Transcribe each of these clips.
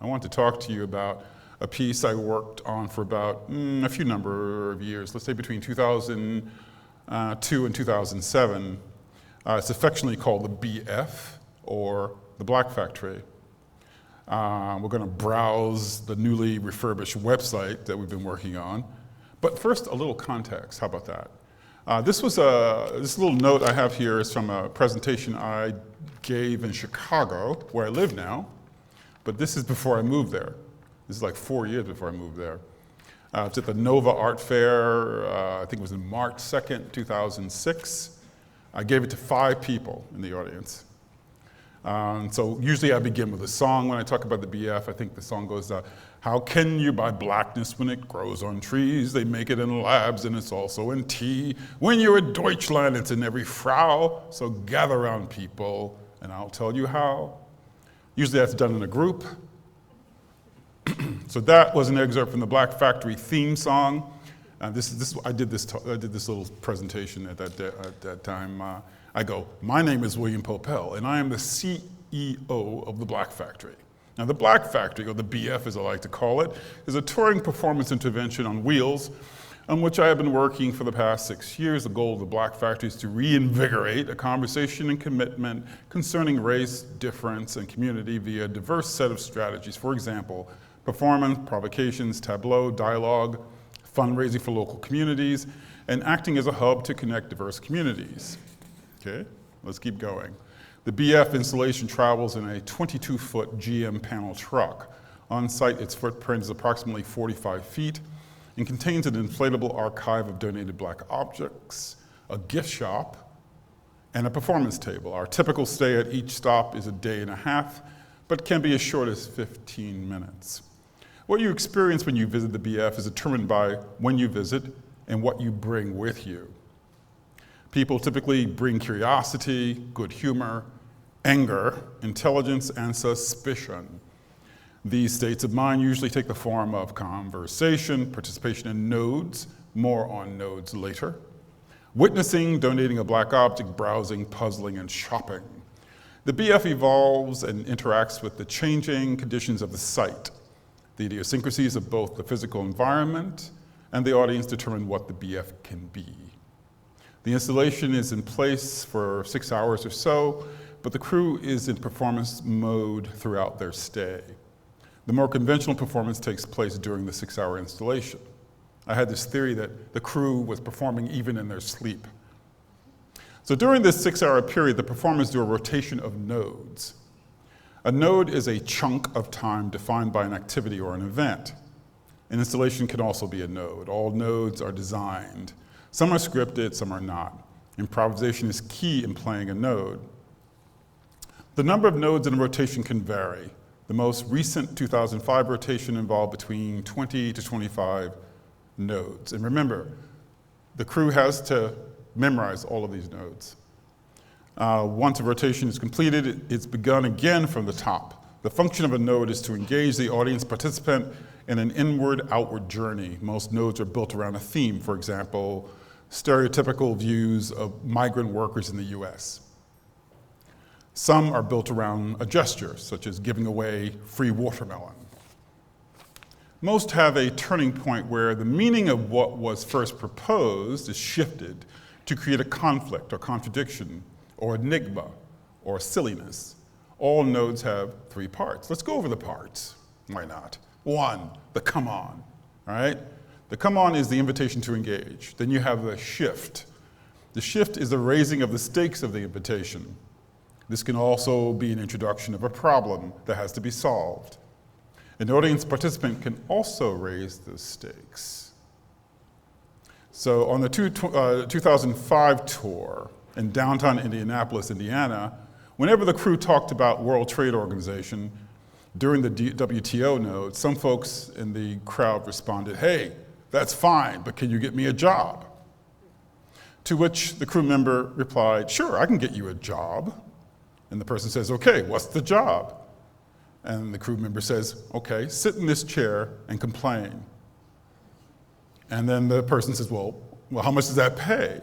I want to talk to you about a piece I worked on for about a few number of years, let's say between 2002 and 2007. It's affectionately called the BF, or the Black Factory. We're going to browse the newly refurbished website that we've been working on. But first, a little context. How about that? This little note I have here is from a presentation I gave in Chicago, where I live now. But this is before I moved there. This is like 4 years before I moved there. It's at the Nova Art Fair, I think it was in March 2nd, 2006. I gave it to 5 people in the audience. So usually I begin with a song when I talk about the BF. I think the song goes, how can you buy blackness when it grows on trees? They make it in labs and it's also in tea. When you're at Deutschland, it's in every Frau. So gather around, people, and I'll tell you how. Usually that's done in a group. So that was an excerpt from the Black Factory theme song. I did this little presentation at that time. I go, my name is William Popel, and I am the CEO of the Black Factory. Now, the Black Factory, or the BF as I like to call it, is a touring performance intervention on wheels on which I have been working for the past 6 years. The goal of the Black Factory is to reinvigorate a conversation and commitment concerning race, difference, and community via a diverse set of strategies. For example, performance, provocations, tableau, dialogue, fundraising for local communities, and acting as a hub to connect diverse communities. Okay, let's keep going. The BF installation travels in a 22-foot GM panel truck. On site, its footprint is approximately 45 feet and contains an inflatable archive of donated Black objects, a gift shop, and a performance table. Our typical stay at each stop is a day and a half, but can be as short as 15 minutes. What you experience when you visit the BF is determined by when you visit and what you bring with you. People typically bring curiosity, good humor, anger, intelligence, and suspicion. These states of mind usually take the form of conversation, participation in nodes, more on nodes later, witnessing, donating a Black object, browsing, puzzling, and shopping. The BF evolves and interacts with the changing conditions of the site. The idiosyncrasies of both the physical environment and the audience determine what the BF can be. The installation is in place for 6 hours or so, but the crew is in performance mode throughout their stay. The more conventional performance takes place during the 6-hour installation. I had this theory that the crew was performing even in their sleep. So during this 6-hour period, the performers do a rotation of nodes. A node is a chunk of time defined by an activity or an event. An installation can also be a node. All nodes are designed. Some are scripted, some are not. Improvisation is key in playing a node. The number of nodes in a rotation can vary. The most recent 2005 rotation involved between 20 to 25 nodes. And remember, the crew has to memorize all of these nodes. Once a rotation is completed, it's begun again from the top. The function of a node is to engage the audience participant in an inward-outward journey. Most nodes are built around a theme, for example, stereotypical views of migrant workers in the US. Some are built around a gesture, such as giving away free watermelon. Most have a turning point where the meaning of what was first proposed is shifted to create a conflict or contradiction or enigma or silliness. All nodes have 3 parts. Let's go over the parts. Why not? 1, the come on, all right? The come on is the invitation to engage. Then you have the shift. The shift is the raising of the stakes of the invitation. This can also be an introduction of a problem that has to be solved. An audience participant can also raise the stakes. So on the 2005 tour in downtown Indianapolis, Indiana, whenever the crew talked about World Trade Organization during the WTO node, some folks in the crowd responded, hey, that's fine, but can you get me a job? To which the crew member replied, sure, I can get you a job. And the person says, okay, what's the job? And the crew member says, okay, sit in this chair and complain. And then the person says, well, how much does that pay?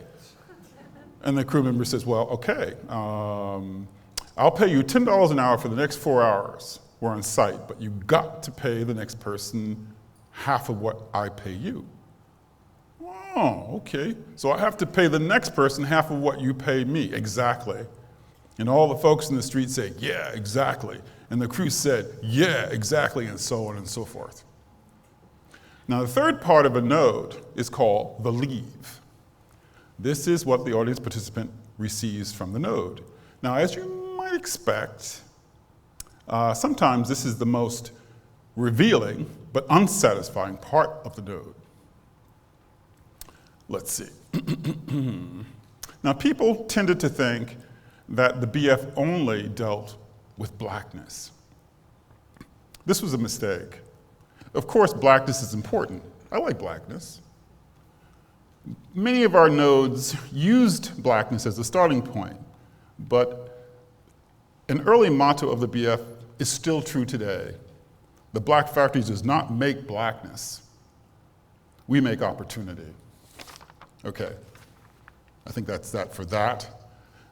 And the crew member says, well, okay, I'll pay you $10 an hour for the next 4 hours. were on site, but you got to pay the next person half of what I pay you. Oh, okay. So I have to pay the next person half of what you pay me. Exactly. And all the folks in the street say, yeah, exactly. And the crew said, yeah, exactly, and so on and so forth. Now, the third part of a node is called the leave. This is what the audience participant receives from the node. Now, as you might expect, sometimes this is the most revealing but unsatisfying part of the node. Let's see. Now, people tended to think that the BF only dealt with blackness. This was a mistake. Of course, blackness is important. I like blackness. Many of our nodes used blackness as a starting point, but an early motto of the BF is still true today. The Black Factory does not make blackness. We make opportunity. Okay, I think that's that for that.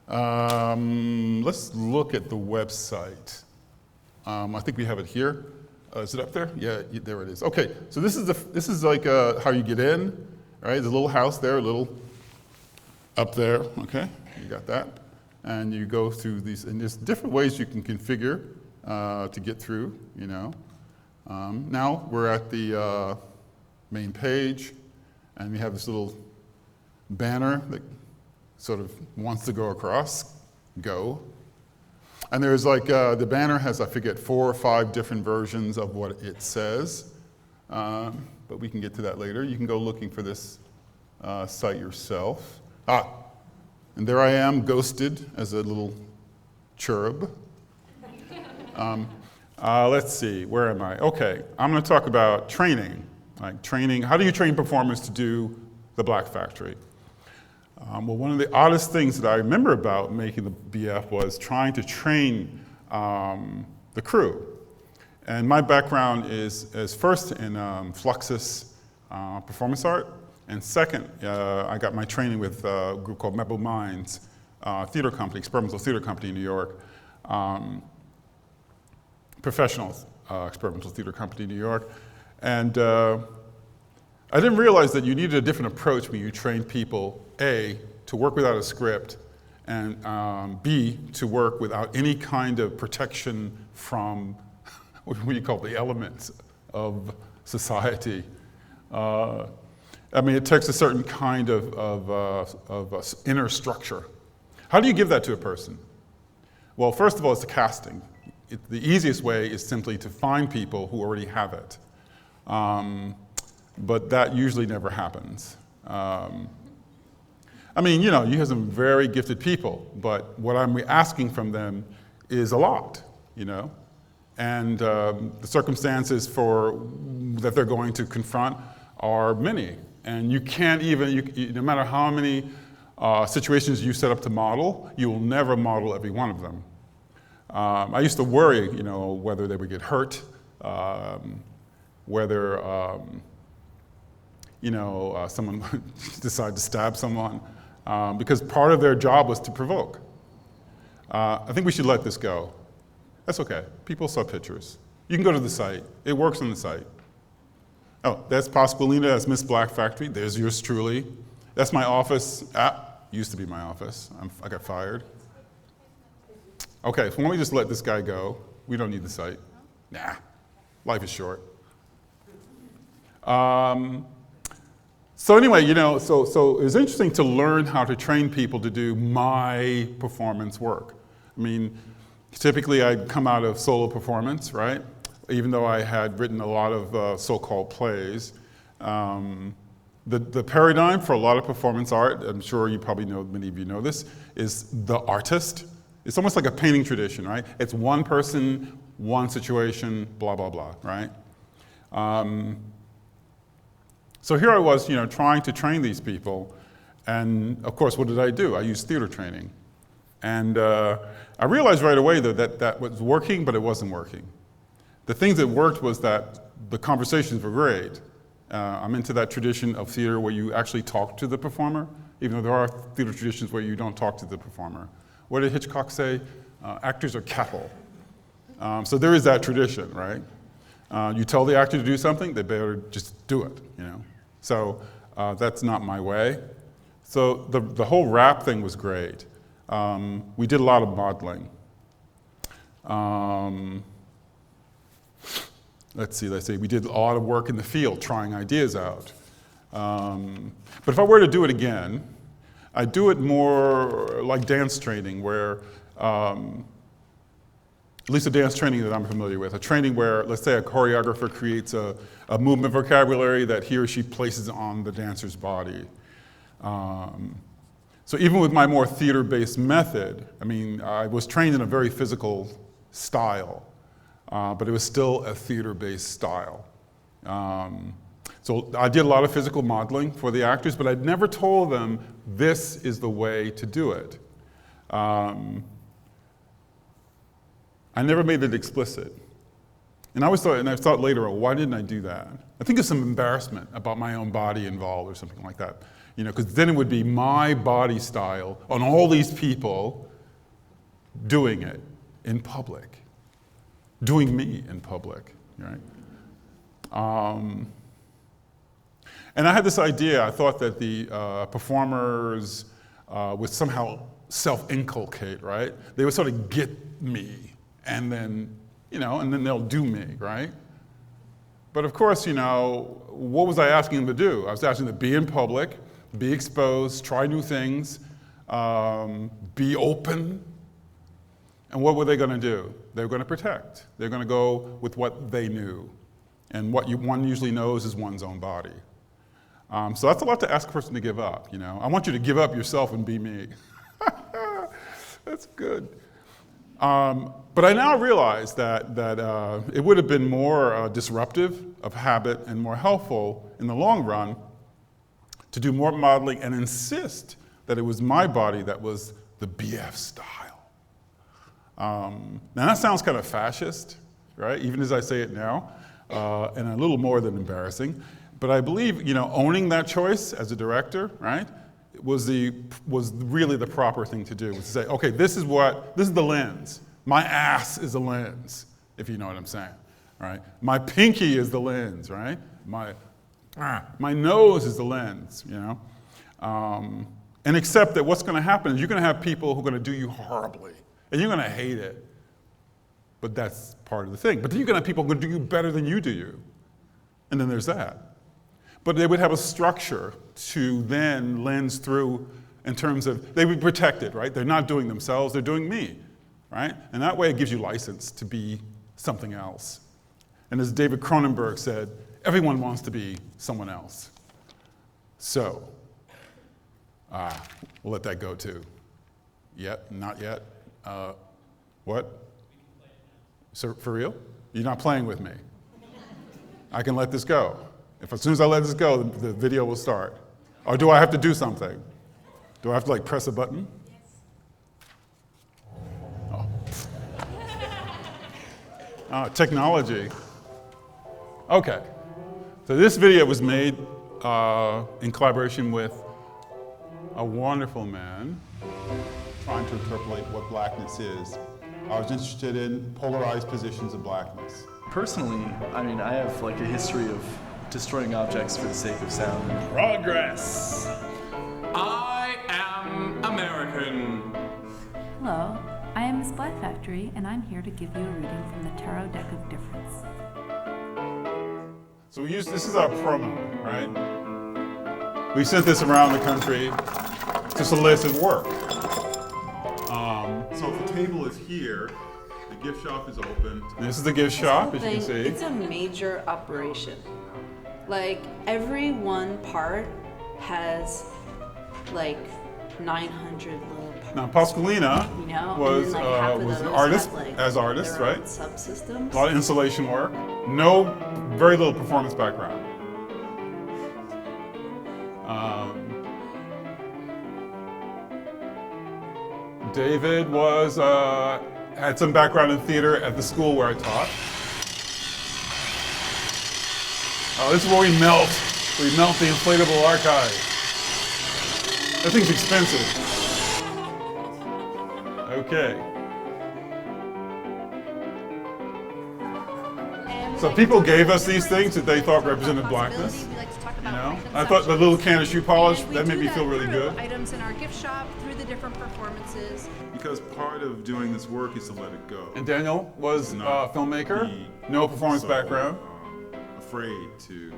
Let's look at the website. I think we have it here. Is it up there? Yeah, there it is. Okay, so this is like how you get in, right? There's a little house there, a little up there. Okay, you got that, and you go through these, and there's different ways you can configure to get through. You know, now we're at the main page, and we have this little banner that sort of wants to go across, go. And there's like, the banner has, I forget, 4 or 5 different versions of what it says, but we can get to that later. You can go looking for this site yourself. And there I am, ghosted as a little cherub. Let's see, where am I? Okay, I'm gonna talk about training. Like training, how do you train performers to do the Black Factory? Well, one of the oddest things that I remember about making the BF was trying to train the crew. And my background is first in Fluxus performance art, and second, I got my training with a group called Mebo Minds theater company, experimental theater company in New York, professional experimental theater company in New York. And I didn't realize that you needed a different approach when you train people, A, to work without a script, and B, to work without any kind of protection from what you call the elements of society. I mean, it takes a certain kind of inner structure. How do you give that to a person? Well, first of all, it's the casting. The easiest way is simply to find people who already have it. But that usually never happens. I mean, you know, you have some very gifted people, but what I'm asking from them is a lot, you know? And the circumstances that they're going to confront are many. And you can't even, no matter how many situations you set up to model, you will never model every one of them. I used to worry, you know, whether they would get hurt, whether you know, someone would decide to stab someone, because part of their job was to provoke. I think we should let this go. That's okay. People saw pictures. You can go to the site. It works on the site. Oh, that's Pasqualina. That's Miss Black Factory. There's yours truly. That's my office. Used to be my office. I got fired. Okay, so why don't we just let this guy go? We don't need the site. Nah, life is short. So anyway, you know, so it was interesting to learn how to train people to do my performance work. I mean, typically I'd come out of solo performance, right? Even though I had written a lot of so-called plays. The paradigm for a lot of performance art, I'm sure you probably know, many of you know this, is the artist. It's almost like a painting tradition, right? It's one person, one situation, blah, blah, blah, right? So here I was, you know, trying to train these people, and of course, what did I do? I used theater training. And I realized right away that was working, but it wasn't working. The things that worked was that the conversations were great. I'm into that tradition of theater where you actually talk to the performer, even though there are theater traditions where you don't talk to the performer. What did Hitchcock say? Actors are cattle. So there is that tradition, right? You tell the actor to do something, they better just do it, you know? So that's not my way. So the whole rap thing was great. We did a lot of modeling. Let's see, we did a lot of work in the field, trying ideas out. But if I were to do it again, I'd do it more like dance training, where, at least a dance training that I'm familiar with, a training where, let's say a choreographer creates a movement vocabulary that he or she places on the dancer's body. So even with my more theater-based method, I mean, I was trained in a very physical style, but it was still a theater-based style. So I did a lot of physical modeling for the actors, but I'd never told them this is the way to do it. I never made it explicit. And I thought later, well, why didn't I do that? I think there's some embarrassment about my own body involved or something like that. You know, because then it would be my body style on all these people doing it in public, doing me in public, right? And I had this idea, I thought that the performers would somehow self-inculcate, right? They would sort of get me, and then, you know, and then they'll do me, right? But of course, you know, what was I asking them to do? I was asking them to be in public, be exposed, try new things, be open. And what were they going to do? They were going to protect. They're going to go with what they knew. And what one usually knows is one's own body. So that's a lot to ask a person to give up, you know. I want you to give up yourself and be me. That's good. But I now realize that it would have been more disruptive of habit and more helpful in the long run to do more modeling and insist that it was my body that was the BF style. Now that sounds kind of fascist, right? Even as I say it now, and a little more than embarrassing. But I believe, you know, owning that choice as a director, right, was really the proper thing to do. Was to say, okay, this is the lens. My ass is the lens, if you know what I'm saying, right? My pinky is the lens, right? My nose is the lens, you know? And accept that what's gonna happen is you're gonna have people who are gonna do you horribly, and you're gonna hate it. But that's part of the thing. But then you're gonna have people who are gonna do you better than you do you. And then there's that. But they would have a structure to then lens through in terms of, they would be protected, right? They're not doing themselves, they're doing me, right? And that way it gives you license to be something else. And as David Cronenberg said, everyone wants to be someone else. So, we'll let that go too. Yet, not yet. What? So, for real? You're not playing with me. I can let this go. If as soon as I let this go, the video will start. Or do I have to do something? Do I have to like press a button? Yes. Oh. Technology. Okay. So this video was made in collaboration with a wonderful man trying to interpolate what blackness is. I was interested in polarized positions of blackness. Personally, I mean, I have like a history of destroying objects for the sake of sound. Progress. I am American. Hello, I am Miss Black Factory, and I'm here to give you a reading from the Tarot Deck of Difference. So this is our promo, right? We sent this around the country to solicit work. So if the table is here, the gift shop is open. This is the gift shop, as you can see. It's a major operation. Like, every one part has like 900 little parts. Now, Pasqualina You know, was and then, like, half of an those artist, have, like, as artists, their own right? Subsystems. A lot of installation work. Very little performance background. David had some background in theater at the school where I taught. This is where we melt the inflatable archive. That thing's expensive. Okay. So people gave us these things that they thought represented blackness. We like to talk You about know, brand I thought the little can of shoe polish, and we that made do me feel really through good. Items in our gift shop, through the different performances. Because part of doing this work is to let it go. And Daniel was a Not filmmaker, be no performance so, background. Afraid to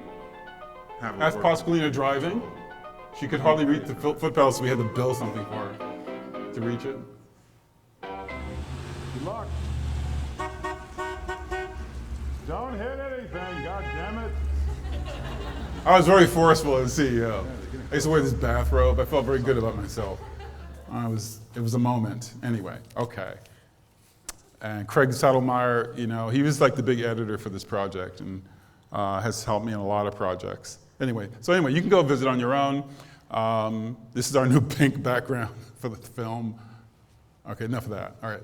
have it Asked work. Pasqualina driving. She could hardly reach the foot pedals, so we had to build something for her to reach it. Good luck. Don't hit anything, God damn it. I was very forceful as CEO. I used to wear this bathrobe. I felt very good about myself. It was a moment. Anyway, okay. And Craig Saddlemeyer, you know, he was like the big editor for this project and has helped me in a lot of projects. Anyway, you can go visit on your own. This is our new pink background for the film. Okay, enough of that. All right.